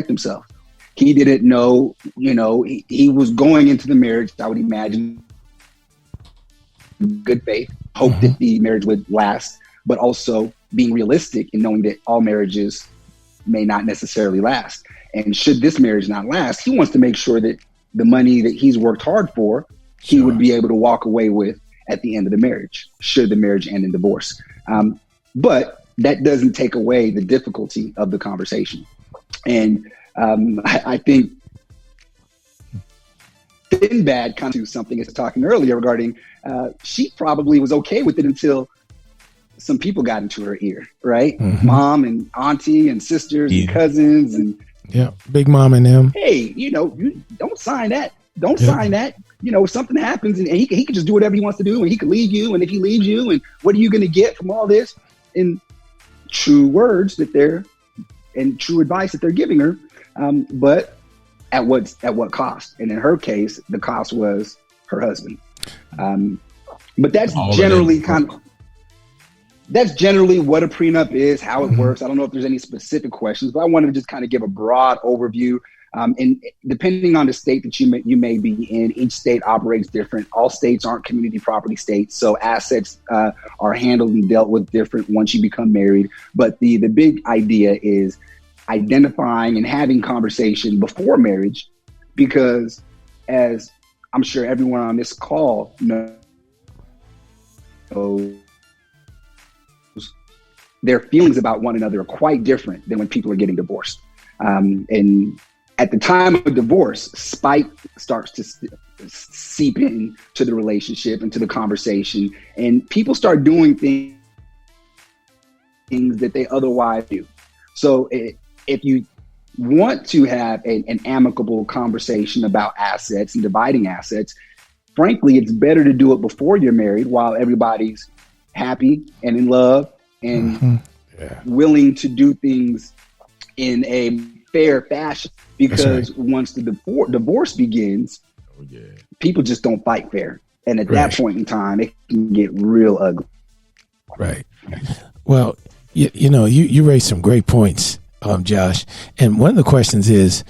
himself. He didn't know, he was going into the marriage, I would imagine, good faith, hope that the marriage would last, but also being realistic and knowing that all marriages may not necessarily last. And should this marriage not last, he wants to make sure that the money that he's worked hard for, he would be able to walk away with at the end of the marriage, should the marriage end in divorce. But that doesn't take away the difficulty of the conversation. And I think Sinbad kind of do something I was talking earlier regarding, she probably was okay with it until some people got into her ear, right? Mom and auntie and sisters and cousins and big mom and them. Hey, you don't sign that. Don't sign that. If something happens and he can just do whatever he wants to do and he can leave you. And if he leaves you, and what are you going to get from all this? And true words and true advice that they're giving her. But at what cost? And in her case, the cost was her husband. But that's generally that's generally what a prenup is, how it works. I don't know if there's any specific questions, but I wanted to just kind of give a broad overview. And depending on the state that you may be in, each state operates different. All states aren't community property states, so assets are handled and dealt with different once you become married. But the big idea is identifying and having conversation before marriage, because as I'm sure everyone on this call knows, their feelings about one another are quite different than when people are getting divorced. And at the time of divorce, spite starts to seep in to the relationship and to the conversation, and people start doing things that they otherwise do. So if you want to have an amicable conversation about assets and dividing assets, frankly, it's better to do it before you're married while everybody's happy and in love and willing to do things in a fair fashion. Because once the divorce begins, people just don't fight fair. And at that point in time, it can get real ugly. Right. Well, you raised some great points, Josh. And one of the questions is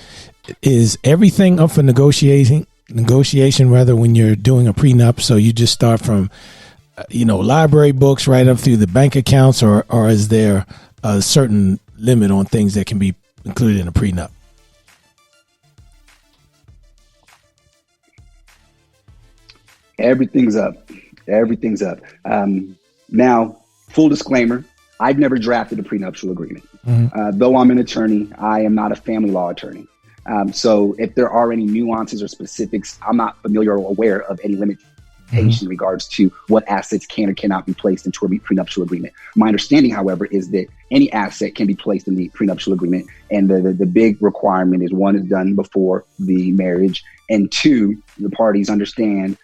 everything up for negotiation rather when you're doing a prenup? So you just start from, library books right up through the bank accounts, or is there a certain limit on things that can be included in a prenup? Everything's up. Now, full disclaimer, I've never drafted a prenuptial agreement. Though I'm an attorney, I am not a family law attorney. So if there are any nuances or specifics, I'm not familiar or aware of any limitations in regards to what assets can or cannot be placed into a prenuptial agreement. My understanding, however, is that any asset can be placed in the prenuptial agreement. And the big requirement is, one, is done before the marriage, and two, the parties understand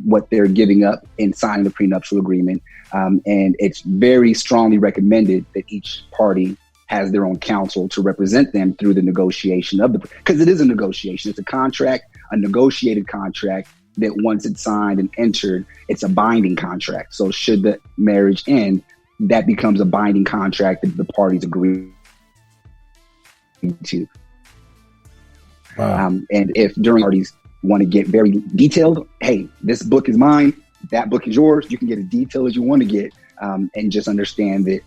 what they're giving up in signing the prenuptial agreement. And it's very strongly recommended that each party has their own counsel to represent them through the negotiation of because it is a negotiation. It's a contract, a negotiated contract that once it's signed and entered, it's a binding contract. So should the marriage end, that becomes a binding contract that the parties agree to. Wow. And if during parties want to get very detailed, hey, this book is mine, that book is yours, you can get as detailed as you want to get, and just understand that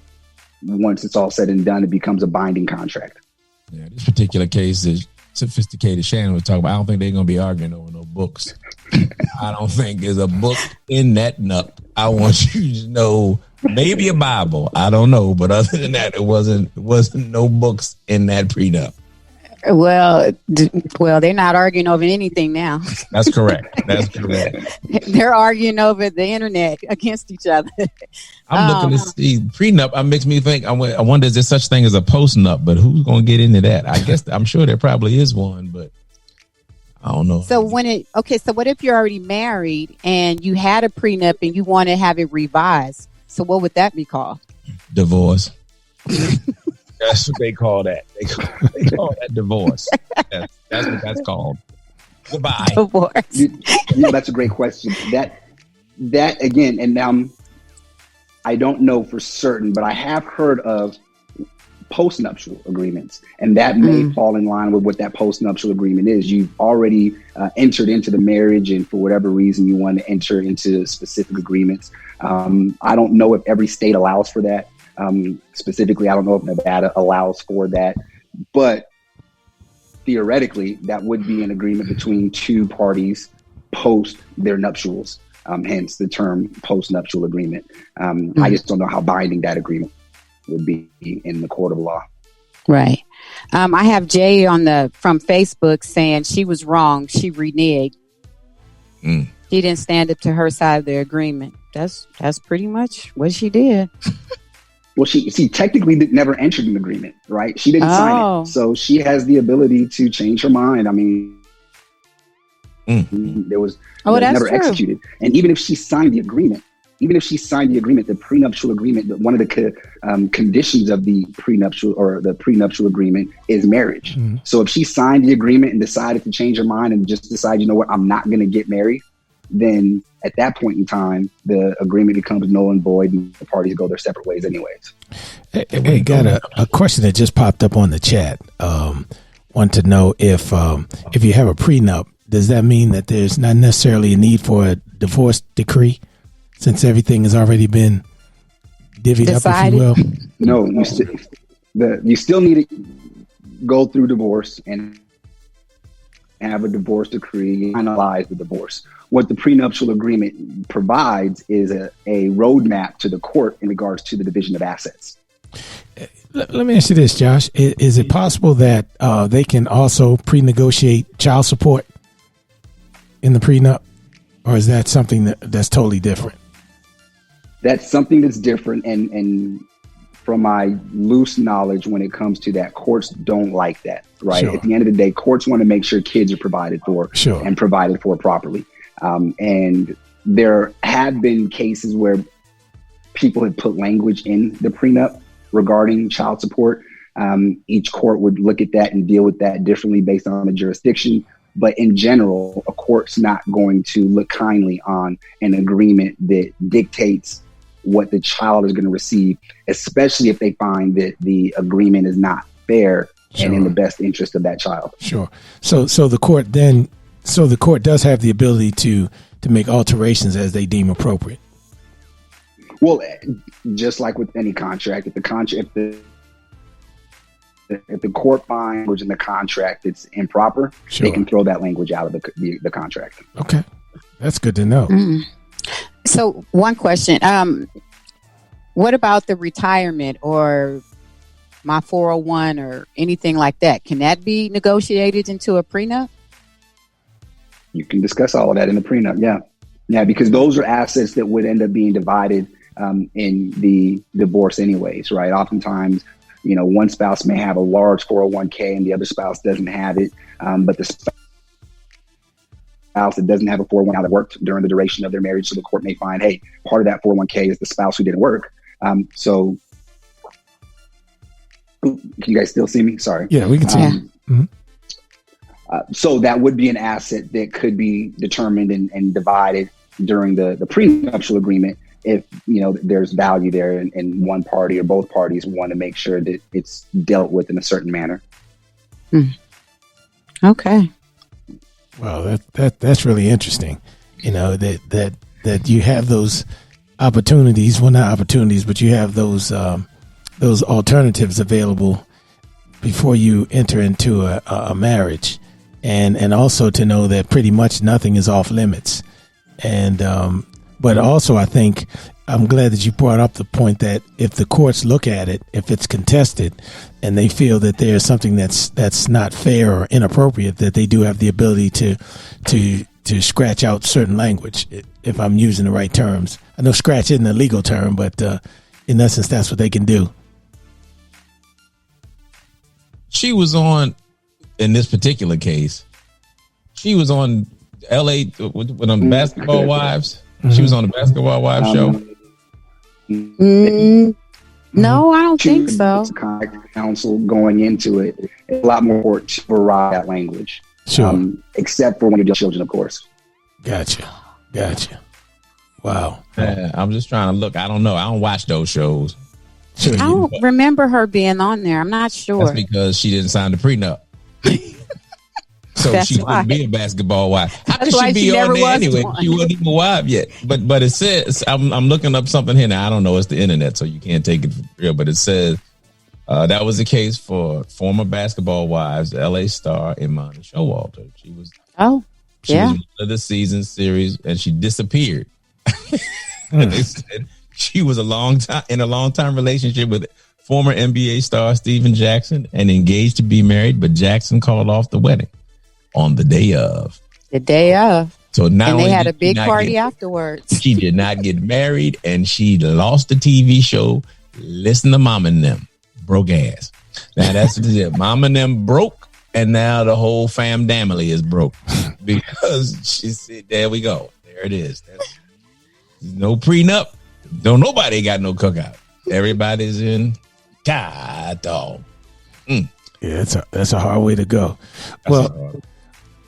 once it's all said and done, it becomes a binding contract. Yeah, this particular case is sophisticated. Shannon was talking about, I don't think they're going to be arguing over no books. I don't think there's a book in that nup. I want you to know, maybe a Bible, I don't know, but other than that, it wasn't no books in that prenup. Well, they're not arguing over anything now. That's correct. They're arguing over the internet against each other. I'm looking to see prenup. It makes me think. I wonder, is there such thing as a post-nup? But who's going to get into that? I guess I'm sure there probably is one, but I don't know. So so what if you're already married and you had a prenup and you want to have it revised? So what would that be called? Divorce. That's what they call that. They call that divorce. That's what that's called. Goodbye. Divorce. That's a great question. That again, and I don't know for certain, but I have heard of postnuptial agreements, and that may fall in line with what that postnuptial agreement is. You've already entered into the marriage, and for whatever reason you want to enter into specific agreements. I don't know if every state allows for that. Specifically, I don't know if Nevada allows for that, but theoretically, that would be an agreement between two parties post their nuptials. Hence the term postnuptial agreement. I just don't know how binding that agreement would be in the court of law. Right. I have Jay from Facebook saying she was wrong. She reneged. She didn't stand up to her side of the agreement. That's pretty much what she did. Well, she technically never entered an agreement, right? She didn't sign it. So she has the ability to change her mind. I mean, there was never true. executed. And even if she signed the agreement, the prenuptial agreement, one of the conditions of the prenuptial agreement is marriage. So if she signed the agreement and decided to change her mind and just decide, you know what, I'm not going to get married, then at that point in time, the agreement becomes null and void, and the parties go their separate ways anyways. Hey, got a question that just popped up on the chat. Want to know if you have a prenup, does that mean that there's not necessarily a need for a divorce decree, since everything has already been divvied Decided. up, if you will? No, you still need to go through divorce and have a divorce decree, finalize the divorce. What the prenuptial agreement provides is a roadmap to the court in regards to the division of assets. Let me ask you this, Josh. Is it possible that they can also pre-negotiate child support in the prenup? Or is that something that's totally different? That's something that's different. And from my loose knowledge, when it comes to that, courts don't like that, right? Sure. At the end of the day, courts want to make sure kids are provided for and provided for properly. And there have been cases where people have put language in the prenup regarding child support. Each court would look at that and deal with that differently based on the jurisdiction. But in general, a court's not going to look kindly on an agreement that dictates what the child is going to receive, especially if they find that the agreement is not fair and in the best interest of that child. Sure. So the court does have the ability to make alterations as they deem appropriate. Well, just like with any contract, if the court finds language in the contract that's improper, they can throw that language out of the contract. Okay, that's good to know. So one question, what about the retirement or my 401 or anything like that? Can that be negotiated into a prenup? You can discuss all of that in the prenup. Yeah, because those are assets that would end up being divided in the divorce anyways, right? Oftentimes, one spouse may have a large 401k and the other spouse doesn't have it, but the spouse that doesn't have a 401k that worked during the duration of their marriage, so the court may find, hey, part of that 401k is the spouse who didn't work. So, can you guys still see me? Sorry. Yeah, we can see you. So that would be an asset that could be determined and divided during the prenuptial agreement if, there's value there and one party or both parties want to make sure that it's dealt with in a certain manner. Okay. Well, that's really interesting. That you have those opportunities. Well, not opportunities, but you have those alternatives available before you enter into a marriage, and also to know that pretty much nothing is off limits. And but also, I think I'm glad that you brought up the point that if the courts look at it, if it's contested, and they feel that there's something that's not fair or inappropriate, that they do have the ability to scratch out certain language, if I'm using the right terms. I know scratch isn't a legal term, but in essence, that's what they can do. She was on, in this particular case, she was on LA with on Basketball Wives. She was on the Basketball Wives show. No, I don't think so. Counsel going into it, a lot more to provide that language. Sure. Except for when you're children, of course. Gotcha. Wow. I'm just trying to look. I don't know. I don't watch those shows. I don't remember her being on there. I'm not sure. That's because she didn't sign the prenup. So she wouldn't be a basketball wife. How could she be on there anyway? She wasn't even a wife yet. But it says, I'm looking up something here now. I don't know. It's the internet, so you can't take it for real. But it says that was the case for former basketball wives, LA star Imani Showalter. She was one of the season series, and she disappeared. And they said she was in a long time relationship with former NBA star Steven Jackson and engaged to be married, but Jackson called off the wedding on the day of. So now, and they had a big party afterwards. She did not get married, and she lost the TV show. Listen to Mom and them, broke ass. Now that's it. Mom and them broke, and now the whole family is broke because she said, "There we go. There it is. That's no prenup. Don't nobody got no cookout. Everybody's in God dog." Yeah, that's a hard way to go.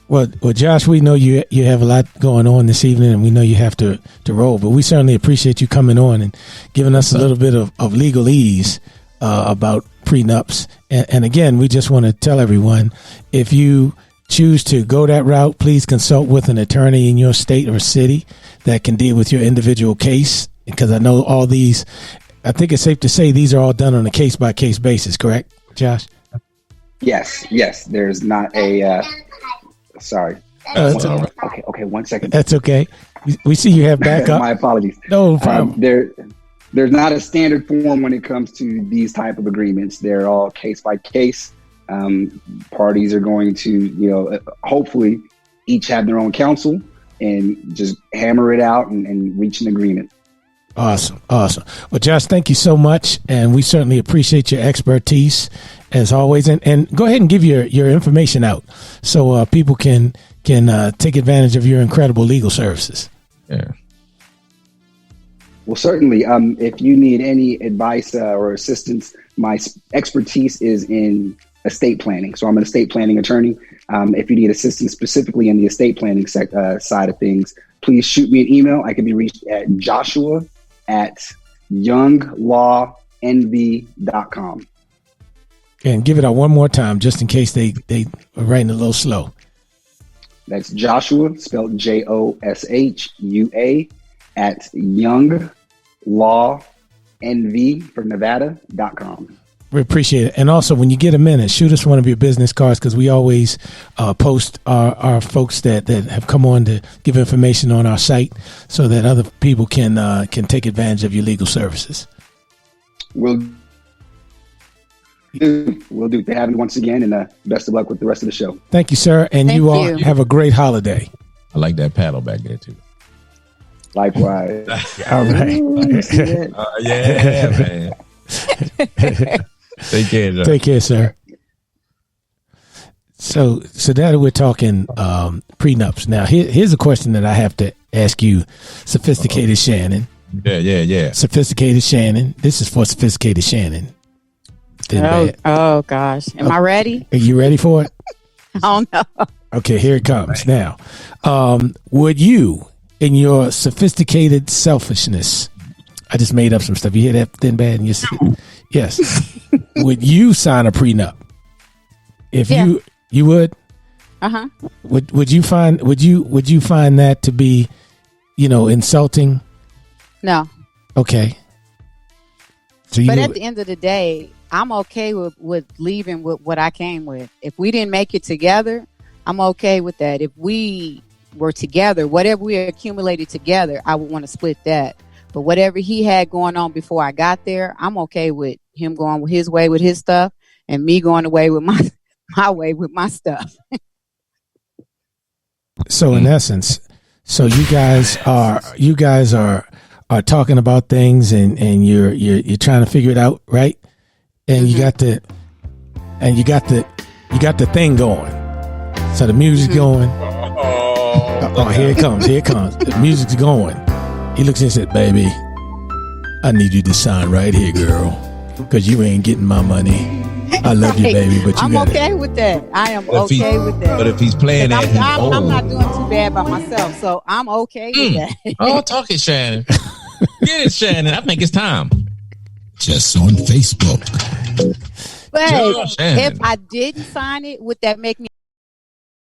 Well, Josh, we know you have a lot going on this evening, and we know you have to roll, but we certainly appreciate you coming on and giving us a little bit of legalese about prenups. And again, we just want to tell everyone, if you choose to go that route, please consult with an attorney in your state or city that can deal with your individual case, because I know all these, I think it's safe to say these are all done on a case-by-case basis, correct, Josh? Yes. There's not a... Sorry. Okay, 1 second. That's okay. We see you have backup. My apologies. No problem. There's not a standard form when it comes to these type of agreements. They're all case by case. Parties are going to, hopefully each have their own counsel and just hammer it out and reach an agreement. Awesome. Well, Josh, thank you so much. And we certainly appreciate your expertise as always. And go ahead and give your information out so people can take advantage of your incredible legal services. Yeah. Well, certainly. If you need any advice or assistance, my expertise is in estate planning. So I'm an estate planning attorney. If you need assistance specifically in the estate planning side of things, please shoot me an email. I can be reached at joshua@younglawNV.com. And give it out one more time, just in case they are writing a little slow. That's Joshua, spelled JOSHUA, at younglawNV for Nevada.com. We appreciate it. And also, when you get a minute, shoot us one of your business cards, because we always post our folks that have come on to give information on our site so that other people can take advantage of your legal services. We'll do. Thank you for having me once again, and best of luck with the rest of the show. Thank you, sir. And you all have a great holiday. I like that paddle back there, too. Likewise. All right. Yeah, man. Take care, Joe. Take care, sir. So that we're talking prenups. Now, here's a question that I have to ask you, Sophisticated Shannon. Yeah. Sophisticated Shannon. This is for Sophisticated Shannon. Oh gosh. Am I ready? Are you ready for it? Oh no. Okay, here it comes. Now, would you, in your sophisticated selfishness, I just made up some stuff. You hear that, Thin Bad? And yes. Would you sign a prenup? If you would? Uh-huh. Would you find that to be, insulting? No. Okay. So at the end of the day, I'm okay with leaving with what I came with. If we didn't make it together, I'm okay with that. If we were together, whatever we accumulated together, I would want to split that. But whatever he had going on before I got there, I'm okay with him going his way with his stuff and me going away with my way with my stuff. So in essence, you guys are talking about things and you're trying to figure it out, right? And you got the thing going. So the music's going. Oh, here it comes. The music's going. He looks and said, "Baby, I need you to sign right here, girl, because you ain't getting my money. I love you, baby, but I'm okay with that. I am okay with that. But if he's playing that, I'm not doing too bad by myself, so I'm okay with that." Oh, talk it, Shannon. Get it, Shannon. I think it's time. Catch us on Facebook. But if I didn't sign it, would that make me